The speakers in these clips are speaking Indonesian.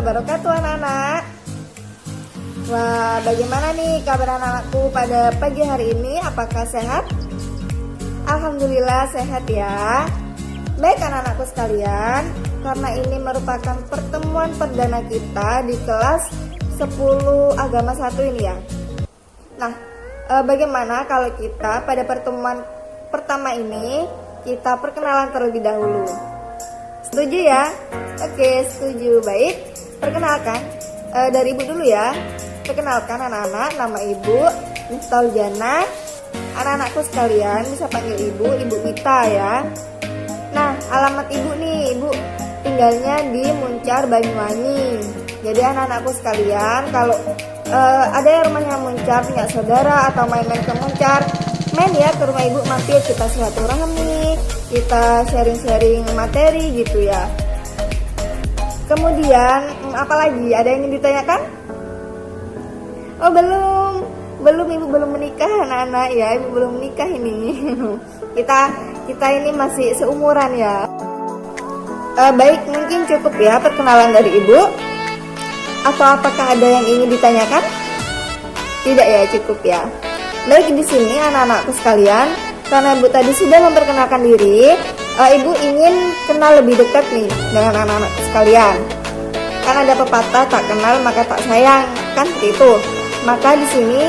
wabarakatuh anak-anak. Wah, bagaimana nih kabar anak-anakku pada pagi hari ini? Apakah sehat? Alhamdulillah sehat ya. Baik anak-anakku sekalian, karena ini merupakan pertemuan perdana kita di kelas 10 agama 1 ini ya. Nah, bagaimana kalau kita pada pertemuan pertama ini kita perkenalan terlebih dahulu? Setuju ya? Oke, setuju. Baik, perkenalkan dari ibu dulu ya. Perkenalkan anak-anak, nama ibu Miftahul Jannah. Anak-anakku sekalian bisa panggil ibu Mita ya. Nah, alamat ibu nih, ibu tinggalnya di Muncar, Banyuwangi. Jadi anak-anakku sekalian, kalau ada yang rumahnya Muncar, punya saudara atau main-main ke Muncar, main ya ke rumah ibu, mampir kita silaturahmi, kita sharing-sharing materi gitu ya. Kemudian apalagi, ada yang ingin ditanyakan? Oh belum ibu belum menikah anak-anak ya, ibu belum menikah ini. kita ini masih seumuran ya. Baik, mungkin cukup ya perkenalan dari ibu. Atau apakah ada yang ingin ditanyakan? Tidak ya, cukup ya. Baik, di sini anak-anakku sekalian, karena ibu tadi sudah memperkenalkan diri, ibu ingin kenal lebih dekat nih dengan anak-anakku sekalian. Kan ada pepatah, tak kenal maka tak sayang, kan itu. Maka di sini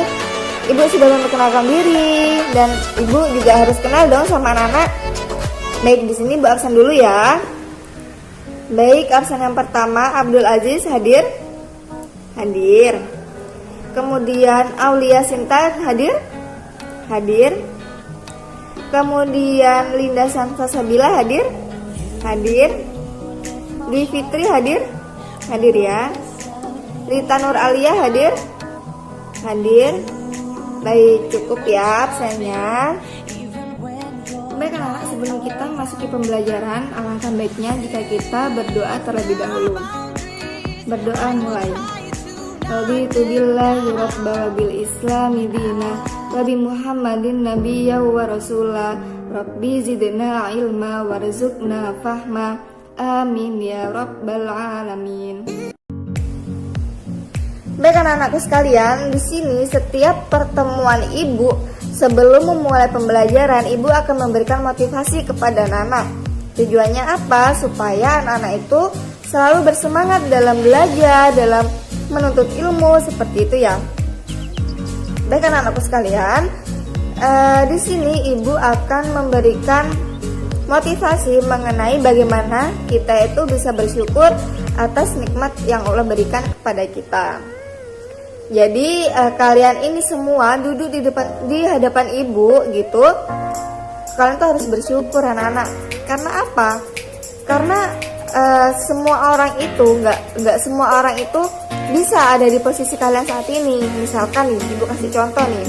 ibu sudah memperkenalkan diri dan ibu juga harus kenal dong sama anak-anak. Baik, di sini ibu absen dulu ya. Baik, absen yang pertama Abdul Aziz hadir. Kemudian Aulia Sinta hadir. Kemudian Linda Sanfasabila hadir. Dwi Fitri hadir ya. Rita Nur Alia hadir. Baik, cukup ya absennya. Baik anak-anak, sebelum kita masuki pembelajaran, alangkah baiknya jika kita berdoa terlebih dahulu. Berdoa mulai. Raditu billahi rabba wa bil islami dina wa bi Muhammadin nabiyya wa rasula. Rabbi zidna ilma warzuqna fahma. Amin ya rabbal alamin. Baik anak-anakku sekalian, di sini setiap pertemuan ibu sebelum memulai pembelajaran, ibu akan memberikan motivasi kepada anak-anak. Tujuannya apa? Supaya anak-anak itu selalu bersemangat dalam belajar, dalam menuntut ilmu, seperti itu ya. Baik anak-anakku sekalian, di sini ibu akan memberikan motivasi mengenai bagaimana kita itu bisa bersyukur atas nikmat yang Allah berikan kepada kita. Jadi kalian ini semua duduk di hadapan ibu gitu. Kalian tuh harus bersyukur anak-anak. Karena apa? Karena semua orang itu nggak semua orang itu bisa ada di posisi kalian saat ini. Misalkan nih, ibu kasih contoh nih.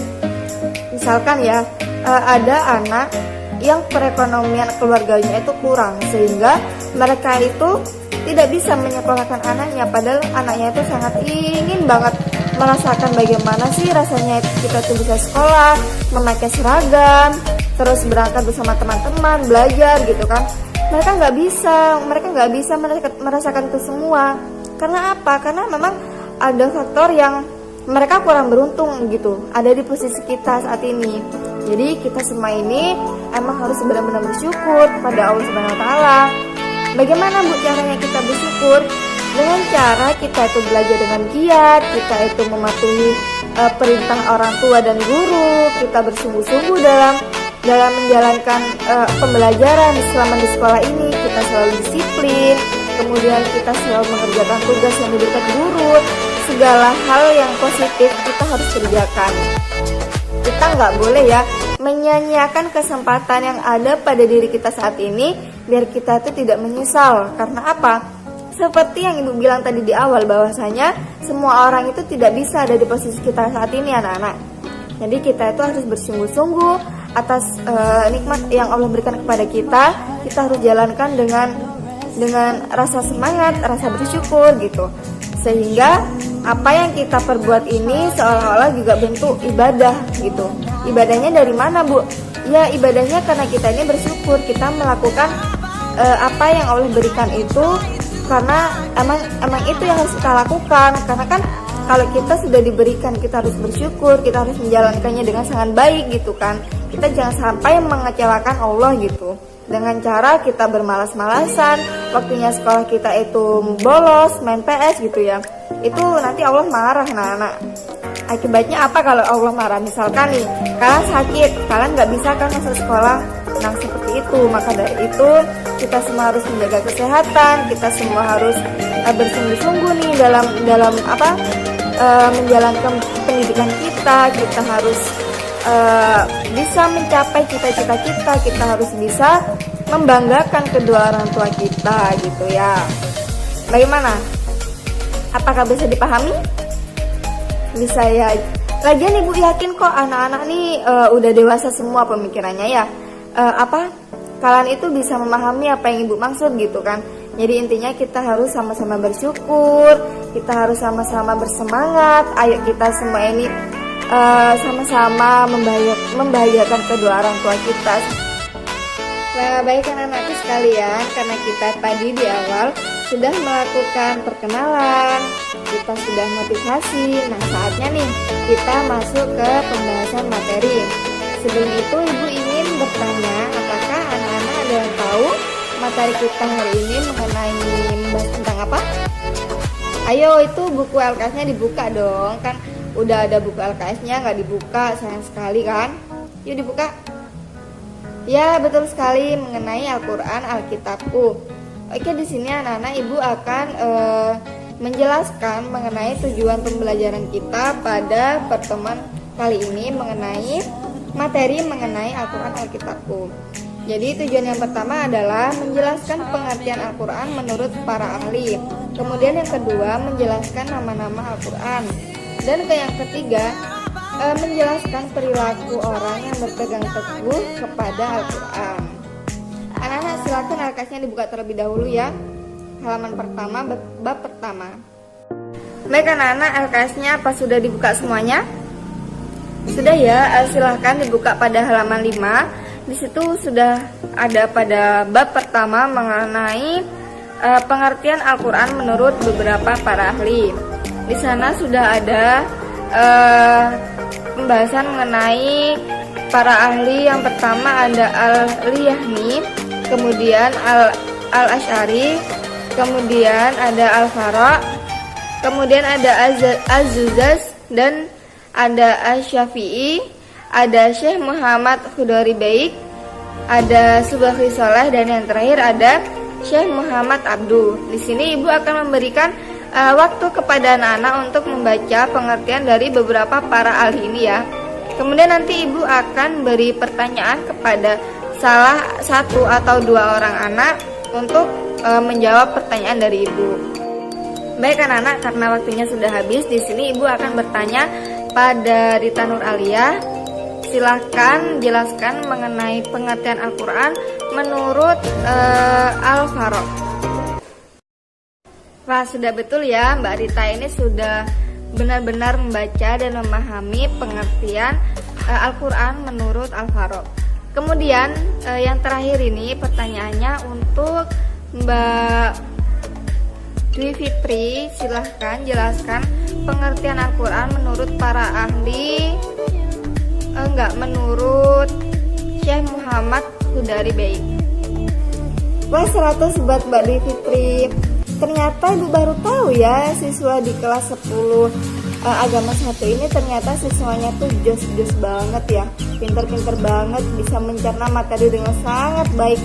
Misalkan ya, ada anak yang perekonomian keluarganya itu kurang, sehingga mereka itu tidak bisa menyekolahkan anaknya, padahal anaknya itu sangat ingin banget merasakan bagaimana sih rasanya kita tuh bisa sekolah, memakai seragam, terus berangkat bersama teman-teman, belajar gitu kan. Mereka nggak bisa merasakan itu semua. Karena apa? Karena memang ada faktor yang mereka kurang beruntung gitu, ada di posisi kita saat ini. Jadi kita semua ini emang harus benar-benar bersyukur kepada Allah Subhanahu Wa Taala. Bagaimana bu caranya kita bersyukur? Dengan cara kita itu belajar dengan giat, kita itu mematuhi perintah orang tua dan guru, kita bersungguh-sungguh dalam menjalankan pembelajaran selama di sekolah ini, kita selalu disiplin, kemudian kita selalu mengerjakan tugas yang diberikan guru, segala hal yang positif kita harus kerjakan. Kita nggak boleh ya menyanyiakan kesempatan yang ada pada diri kita saat ini, biar kita itu tidak menyesal. Karena apa? Seperti yang ibu bilang tadi di awal, bahwasanya semua orang itu tidak bisa ada di posisi kita saat ini anak-anak. Jadi kita itu harus bersungguh-sungguh atas nikmat yang Allah berikan kepada kita. Kita harus jalankan dengan rasa semangat, rasa bersyukur gitu. Sehingga apa yang kita perbuat ini seolah-olah juga bentuk ibadah gitu. Ibadahnya dari mana bu? Ya ibadahnya karena kita ini bersyukur, kita melakukan apa yang Allah berikan itu karena emang itu yang harus kita lakukan. Karena kan kalau kita sudah diberikan, kita harus bersyukur, kita harus menjalankannya dengan sangat baik gitu kan. Kita jangan sampai mengecewakan Allah gitu dengan cara kita bermalas-malasan, waktunya sekolah kita itu bolos, main PS gitu ya. Itu nanti Allah marah anak-anak. Akibatnya apa kalau Allah marah? Misalkan nih, kalian sakit, kalian nggak bisa kan masuk sekolah. Nah seperti itu, maka dari itu kita semua harus menjaga kesehatan, kita semua harus bersungguh-sungguh nih dalam menjalankan pendidikan kita. Kita harus bisa mencapai cita-cita kita harus bisa membanggakan kedua orang tua kita gitu ya. Bagaimana? Apakah bisa dipahami? Bisa ya. Lagian ibu yakin kok anak-anak nih udah dewasa semua pemikirannya ya. Kalian itu bisa memahami apa yang ibu maksud gitu kan. Jadi intinya kita harus sama-sama bersyukur, kita harus sama-sama bersemangat. Ayo kita semua ini sama-sama membahagiakan kedua orang tua kita. Nah, baik anak-anakku sekalian, karena kita tadi di awal sudah melakukan perkenalan, kita sudah motivasi. Nah, saatnya nih kita masuk ke pembahasan materi. Sebelum itu ibu ingin bertanya, apakah anak-anak ada yang tahu materi kita hari ini mengenai membahas tentang apa? Ayo, itu buku LKS-nya dibuka dong, kan udah ada buku LKS-nya nggak dibuka, sayang sekali kan? Yuk dibuka. Ya, betul sekali, mengenai Al-Qur'an Alkitabku. Oke, di sini anak-anak ibu akan menjelaskan mengenai tujuan pembelajaran kita pada pertemuan kali ini mengenai materi mengenai Al-Qur'an Alkitabku. Jadi tujuan yang pertama adalah menjelaskan pengertian Al-Qur'an menurut para ahli. Kemudian yang kedua, menjelaskan nama-nama Al-Qur'an. Dan yang ketiga, menjelaskan perilaku orang yang berpegang teguh kepada Al-Qur'an. Anak-anak silakan LKS-nya dibuka terlebih dahulu ya. Halaman pertama, bab pertama. Baik anak-anak, LKS-nya apa sudah dibuka semuanya? Sudah ya, silahkan dibuka pada halaman 5. Di situ sudah ada pada bab pertama mengenai pengertian Al-Qur'an menurut beberapa para ahli. Di sana sudah ada pembahasan mengenai para ahli. Yang pertama ada Al-Liyahmi, kemudian Al-Asy'ari, kemudian ada Al-Fara', kemudian ada Az-Zuzaz, dan ada Asy-Syafi'i, ada Syekh Muhammad Khudari Baik, ada Subhi Sholeh, dan yang terakhir ada Syekh Muhammad Abdu. Di sini ibu akan memberikan waktu kepada anak-anak untuk membaca pengertian dari beberapa para ahli ini ya. Kemudian nanti ibu akan beri pertanyaan kepada salah satu atau dua orang anak untuk menjawab pertanyaan dari ibu. Baik anak-anak, karena waktunya sudah habis, di sini ibu akan bertanya pada Rita Nur Alia. Silahkan jelaskan mengenai pengertian Al-Qur'an menurut Al-Fara'. Wah, sudah betul ya, Mbak Rita ini sudah benar-benar membaca dan memahami pengertian Al-Qur'an menurut Al-Fara'. Kemudian yang terakhir ini pertanyaannya untuk Mbak Dwi Fitri. Silahkan jelaskan pengertian Al-Qur'an menurut para ahli, menurut Syekh Muhammad Khudari Baik. Wah, 100 buat Mbak Dwi Fitri. Ternyata ibu baru tahu ya, siswa di kelas 10 agama 1 ini ternyata siswanya tuh jos banget ya, pinter-pinter banget, bisa mencerna materi dengan sangat baik,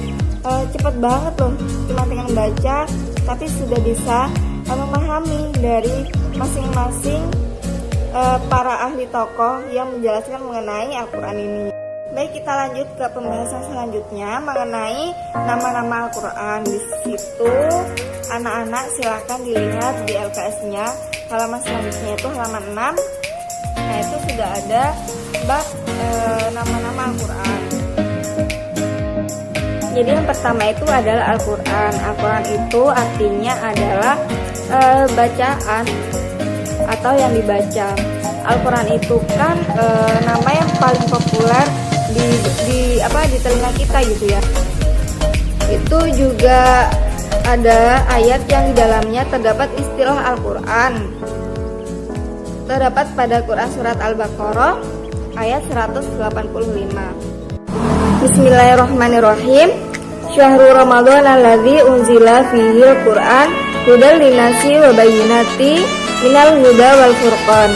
cepat banget loh, cuma dengan baca tapi sudah bisa memahami dari masing-masing para ahli tokoh yang menjelaskan mengenai Al-Qur'an ini. Baik, kita lanjut ke pembahasan selanjutnya mengenai nama-nama Al-Qur'an. Di situ anak-anak silakan dilihat di LKS-nya. Halaman selanjutnya itu halaman 6. Nah, itu sudah ada bab nama-nama Al-Qur'an. Jadi yang pertama itu adalah Al-Qur'an. Al-Qur'an itu artinya adalah bacaan atau yang dibaca. Al-Qur'an itu kan nama yang paling populer di telinga kita gitu ya. Itu juga ada ayat yang di dalamnya terdapat istilah Al-Quran. Terdapat pada Quran surat Al-Baqarah ayat 185. Bismillahirrahmanirrahim. Syahrul Ramadan alladzi unzila fihi al-Quran hudal linasi wa bayyinati minal huda wal furqan.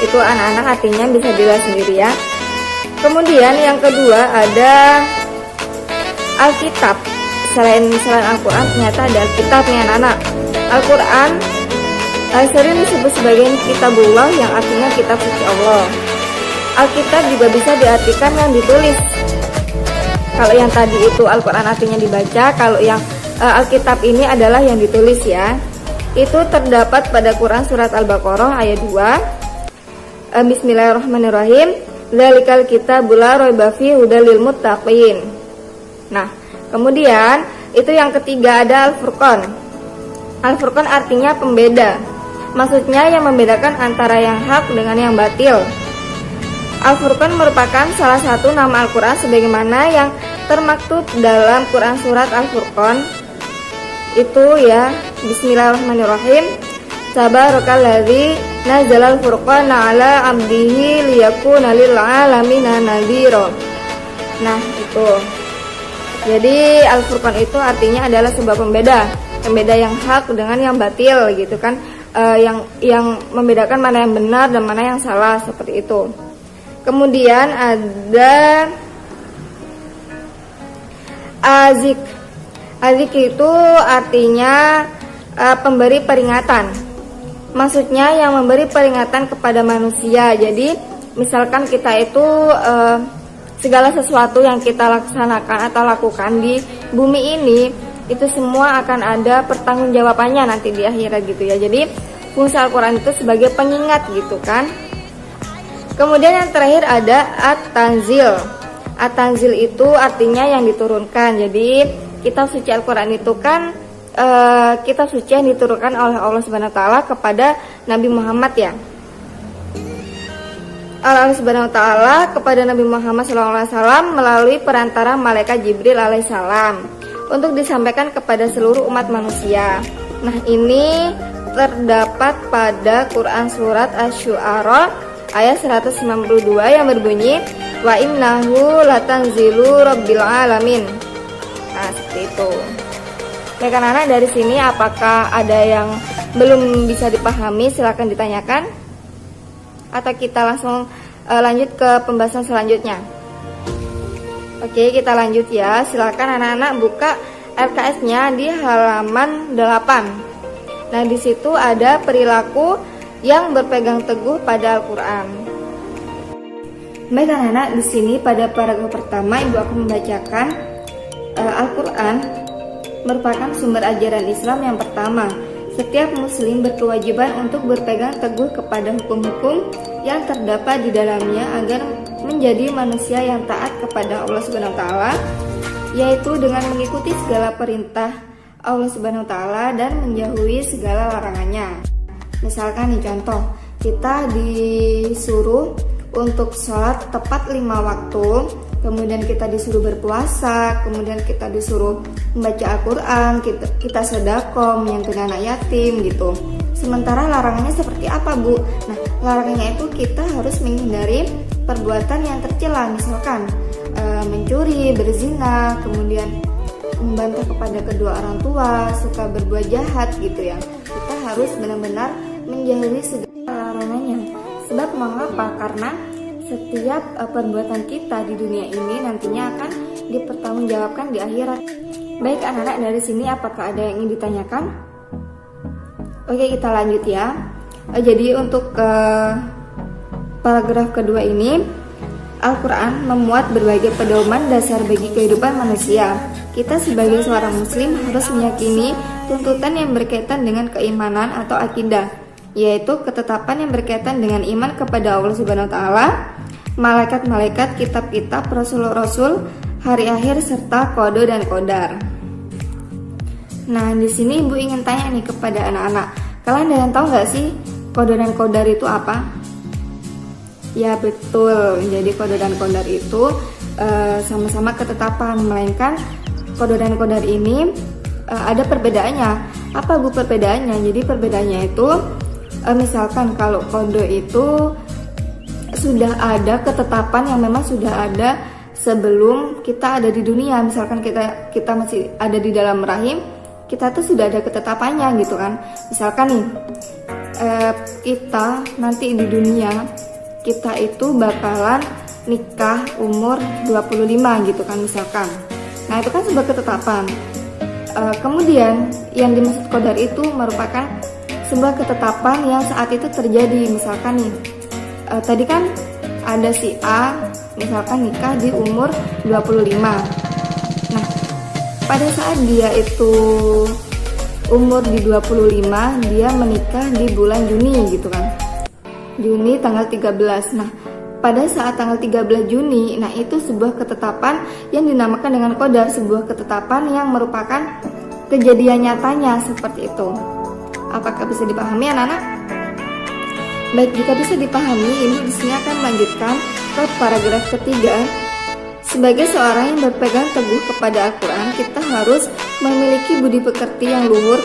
Itu anak-anak artinya bisa dilihat sendiri ya. Kemudian yang kedua ada Alkitab. Selain Al-Quran ternyata ada Alkitab nih anak-anak. Al-Quran sering disebut sebagai kitabullah yang artinya kitab suci Allah. Alkitab juga bisa diartikan yang ditulis. Kalau yang tadi itu Al-Quran artinya dibaca, kalau yang Alkitab ini adalah yang ditulis ya. Itu terdapat pada Quran surat Al-Baqarah ayat 2. Bismillahirrahmanirrahim. Dzalikal kitabul la raiba fihi hudal lil muttaqin. Nah, kemudian itu yang ketiga ada Al-Furqan. Al-Furqan artinya pembeda. Maksudnya yang membedakan antara yang hak dengan yang batil. Al-Furqan merupakan salah satu nama Al-Quran sebagaimana yang termaktub dalam Quran surat Al-Furqan. Itu ya, Bismillahirrahmanirrahim. Tabarakalladzi nazzalal furqana ala 'abdihi liyakuna lil 'alamina nadhira. Nah, itu. Jadi Al-Furqan itu artinya adalah sebuah pembeda yang hak dengan yang batil gitu kan. Yang membedakan mana yang benar dan mana yang salah, seperti itu. Kemudian ada Azik. Azik itu artinya pemberi peringatan. Maksudnya yang memberi peringatan kepada manusia. Jadi misalkan kita itu segala sesuatu yang kita laksanakan atau lakukan di bumi ini, itu semua akan ada pertanggungjawabannya nanti di akhirat gitu ya. Jadi fungsi Al-Quran itu sebagai pengingat gitu kan. Kemudian yang terakhir ada At-Tanzil. At-Tanzil itu artinya yang diturunkan. Jadi kitab suci Al-Quran itu kan kitab suci yang diturunkan oleh Allah Subhanahu wa taala kepada Nabi Muhammad ya. Allah Subhanahu wa taala kepada Nabi Muhammad SAW melalui perantara malaikat Jibril alaihissalam untuk disampaikan kepada seluruh umat manusia. Nah, ini terdapat pada Quran surat Asy-Syu'ara ayat 192 yang berbunyi wa innahu latanzilu rabbil alamin. Nah, seperti itu. Baik anak-anak, dari sini apakah ada yang belum bisa dipahami? Silakan ditanyakan. Atau kita langsung lanjut ke pembahasan selanjutnya. Oke, kita lanjut ya. Silakan anak-anak buka LKS-nya di halaman 8. Nah, di situ ada perilaku yang berpegang teguh pada Al-Quran. Baik anak-anak, di sini pada paragraf pertama Ibu akan membacakan Al-Quran merupakan sumber ajaran Islam yang pertama. Setiap muslim berkewajiban untuk berpegang teguh kepada hukum-hukum yang terdapat di dalamnya agar menjadi manusia yang taat kepada Allah Subhanahu wa taala, yaitu dengan mengikuti segala perintah Allah Subhanahu wa taala dan menjauhi segala larangannya. Misalkan nih contoh, kita disuruh untuk sholat tepat 5 waktu, kemudian kita disuruh berpuasa, kemudian kita disuruh membaca Al-Quran, kita sedekah, menyantuni anak yatim gitu. Sementara larangannya seperti apa, Bu? Nah, larangannya itu kita harus menghindari perbuatan yang tercela, misalkan mencuri, berzina, kemudian membantah kepada kedua orang tua, suka berbuat jahat gitu ya. Kita harus benar-benar menjauhi segala larangannya. Sebab mengapa? Karena setiap perbuatan kita di dunia ini nantinya akan dipertanggungjawabkan di akhirat. Baik anak-anak, dari sini apakah ada yang ingin ditanyakan? Oke, kita lanjut ya. Jadi untuk paragraf kedua ini, Al-Quran memuat berbagai pedoman dasar bagi kehidupan manusia. Kita sebagai seorang muslim harus meyakini tuntutan yang berkaitan dengan keimanan atau akidah, yaitu ketetapan yang berkaitan dengan iman kepada Allah Subhanahu wa taala, malaikat-malaikat, kitab-kitab, rasul-rasul, hari akhir serta qada dan qadar. Nah, di sini Ibu ingin tanya nih kepada anak-anak. Kalian ada yang tahu nggak sih qada dan qadar itu apa? Ya betul. Jadi qada dan qadar itu sama-sama ketetapan, melainkan qada dan qadar ini ada perbedaannya. Apa Bu perbedaannya? Jadi perbedaannya itu misalkan kalau kode itu sudah ada ketetapan yang memang sudah ada sebelum kita ada di dunia. Misalkan kita masih ada di dalam rahim, kita tuh sudah ada ketetapannya gitu kan. Misalkan nih kita nanti di dunia kita itu bakalan nikah umur 25 gitu kan misalkan. Nah itu kan sebuah ketetapan. Kemudian yang dimaksud qadar itu merupakan sebuah ketetapan yang saat itu terjadi. Misalkan nih tadi kan ada si A misalkan nikah di umur 25. Nah pada saat dia itu umur di 25, dia menikah di bulan Juni gitu kan, Juni tanggal 13. Nah pada saat tanggal 13 Juni, nah itu sebuah ketetapan yang dinamakan dengan qadar, sebuah ketetapan yang merupakan kejadian nyatanya seperti itu. Apakah bisa dipahami anak-anak? Baik, jika bisa dipahami, Ibu di sini akan melanjutkan ke paragraf ketiga. Sebagai seorang yang berpegang teguh kepada Al-Quran, kita harus memiliki budi pekerti yang luhur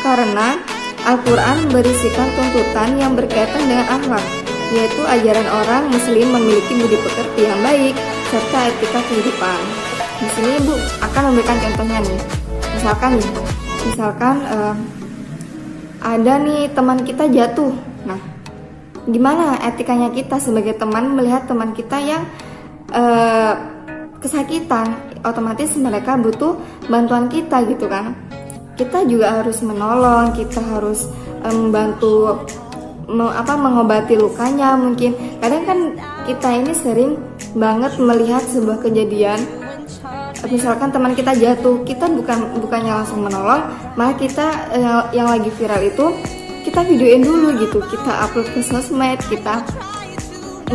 karena Al-Quran berisikan tuntutan yang berkaitan dengan akhlak, yaitu ajaran orang muslim memiliki budi pekerti yang baik serta etika kehidupan. Di sini Ibu akan memberikan contohnya nih. Misalkan ada nih teman kita jatuh. Nah, gimana etikanya kita sebagai teman melihat teman kita yang kesakitan? Otomatis mereka butuh bantuan kita gitu kan. Kita juga harus menolong, kita harus membantu mengobati lukanya. Mungkin kadang kan kita ini sering banget melihat sebuah kejadian, misalkan teman kita jatuh, kita bukannya langsung menolong, malah kita yang lagi viral itu kita videoin dulu gitu, kita upload ke sosmed, kita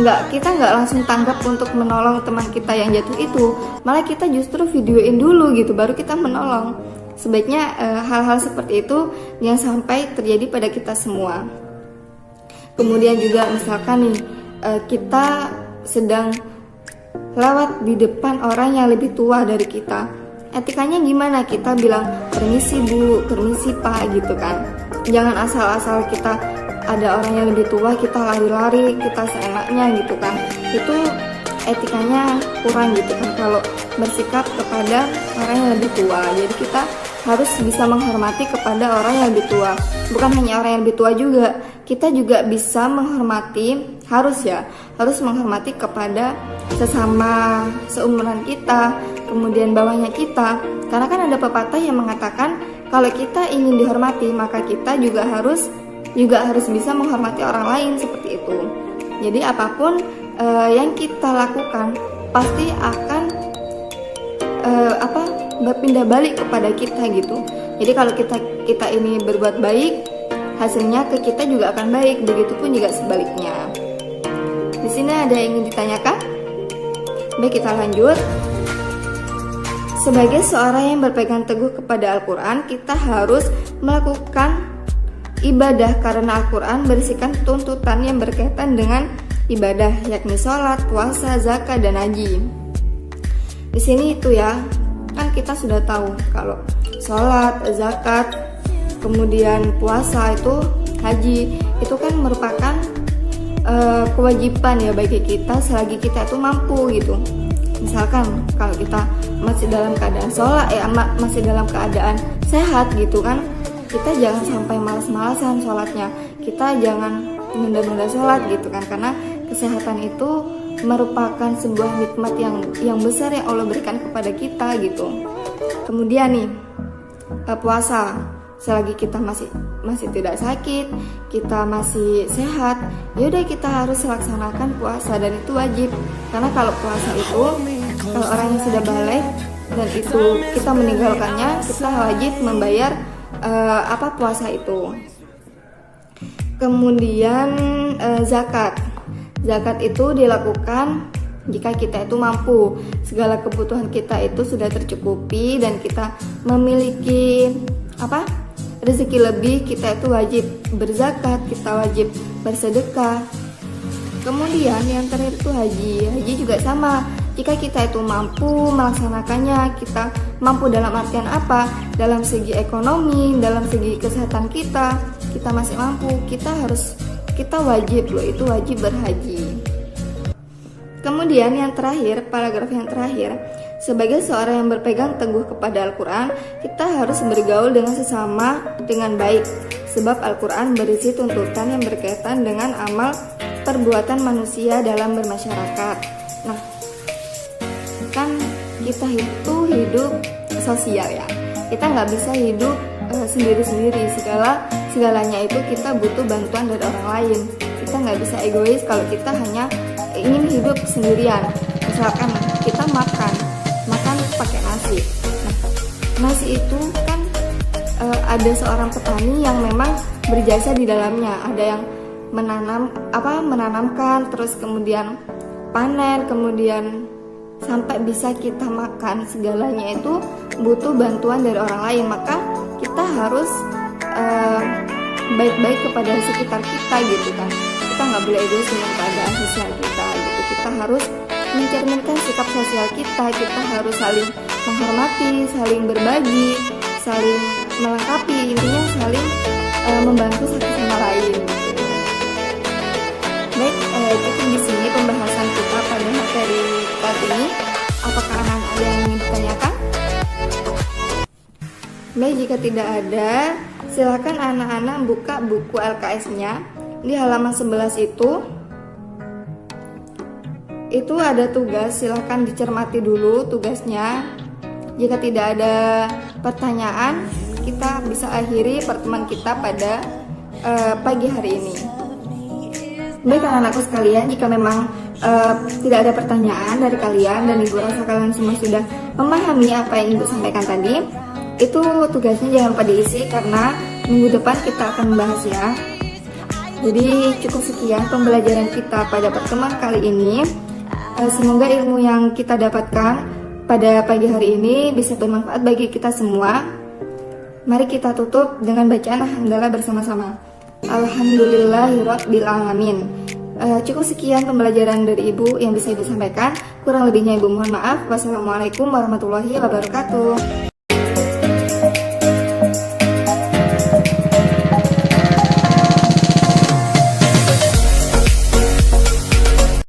nggak langsung tanggap untuk menolong teman kita yang jatuh itu, malah kita justru videoin dulu gitu baru kita menolong. Sebaiknya hal-hal seperti itu jangan sampai terjadi pada kita semua. Kemudian juga misalkan nih kita sedang lewat di depan orang yang lebih tua dari kita, etikanya gimana? Kita bilang permisi Bu, permisi Pak gitu kan. Jangan asal-asal kita ada orang yang lebih tua kita lari-lari, kita seenaknya gitu kan. Itu etikanya kurang gitu kan kalau bersikap kepada orang yang lebih tua. Jadi kita harus bisa menghormati kepada orang yang lebih tua. Bukan hanya orang yang lebih tua juga, kita juga bisa menghormati, harus menghormati kepada sesama seumuran kita, kemudian bawahnya kita. Karena kan ada pepatah yang mengatakan kalau kita ingin dihormati, maka kita juga harus bisa menghormati orang lain seperti itu. Jadi apapun yang kita lakukan pasti akan berpindah balik kepada kita gitu. Jadi kalau kita ini berbuat baik, hasilnya ke kita juga akan baik. Begitupun juga sebaliknya. Di sini ada yang ingin ditanyakan? Baik, kita lanjut. Sebagai seorang yang berpegang teguh kepada Al-Quran, kita harus melakukan ibadah karena Al-Quran berisikan tuntutan yang berkaitan dengan ibadah, yakni sholat, puasa, zakat, dan haji. Di sini itu ya, kan kita sudah tahu kalau sholat, zakat, kemudian puasa itu, haji itu kan merupakan kewajiban ya bagi kita selagi kita itu mampu gitu. Misalkan kalau kita masih dalam keadaan sholat, masih dalam keadaan sehat gitu kan, kita jangan sampai malas-malasan sholatnya, kita jangan menunda-nunda sholat gitu kan, karena kesehatan itu merupakan sebuah nikmat yang besar yang Allah berikan kepada kita gitu. Kemudian nih puasa, selagi kita masih tidak sakit, kita masih sehat, yaudah kita harus laksanakan puasa, dan itu wajib. Karena kalau puasa itu, kalau orang yang sudah balik dan itu kita meninggalkannya, kita wajib membayar puasa itu. Kemudian zakat itu dilakukan jika kita itu mampu, segala kebutuhan kita itu sudah tercukupi dan kita memiliki rezeki lebih, kita itu wajib berzakat, kita wajib bersedekah. Kemudian yang terakhir itu haji juga sama. jika kita itu mampu melaksanakannya, kita mampu dalam artian apa? Dalam segi ekonomi, dalam segi kesehatan kita masih mampu, kita wajib loh, itu wajib berhaji. Kemudian yang terakhir, paragraf yang terakhir, sebagai seorang yang berpegang teguh kepada Al-Quran, kita harus bergaul dengan sesama dengan baik, sebab Al-Quran berisi tuntutan yang berkaitan dengan amal perbuatan manusia dalam bermasyarakat. Nah, kan kita itu hidup sosial ya, kita nggak bisa hidup sendiri-sendiri, segalanya itu kita butuh bantuan dari orang lain. Kita nggak bisa egois kalau kita hanya ingin hidup sendirian. Misalkan kita makan pakai nasi. Nah, nasi itu kan ada seorang petani yang memang berjasa di dalamnya. Ada yang menanamkan, terus kemudian panen, kemudian sampai bisa kita makan, segalanya itu butuh bantuan dari orang lain. Maka kita harus baik-baik kepada sekitar kita gitu kan. Kita nggak boleh egois dengan keadaan sosial kita gitu. Kita harus mencerminkan sikap sosial kita harus saling menghormati, saling berbagi, saling melengkapi, intinya saling membantu satu sama lain gitu. Baik, itu di sini pembahasan kita pada materi kali ini. Apakah anak-anak ada yang ingin ditanyakan? Baik, jika tidak ada, silakan anak-anak buka buku LKS-nya. Di halaman 11 itu ada tugas, silakan dicermati dulu tugasnya. Jika tidak ada pertanyaan, kita bisa akhiri pertemuan kita pada pagi hari ini. Baik anak-anakku sekalian, jika memang tidak ada pertanyaan dari kalian dan ibu rasa kalian semua sudah memahami apa yang ibu sampaikan tadi, itu tugasnya jangan lupa diisi karena minggu depan kita akan membahas ya. Jadi cukup sekian pembelajaran kita pada pertemuan kali ini. Semoga ilmu yang kita dapatkan pada pagi hari ini bisa bermanfaat bagi kita semua. Mari kita tutup dengan bacaan alhamdulillah bersama-sama. Alhamdulillahirabbil alamin. Cukup sekian pembelajaran dari ibu yang bisa ibu sampaikan. Kurang lebihnya ibu mohon maaf. Wassalamualaikum warahmatullahi wabarakatuh.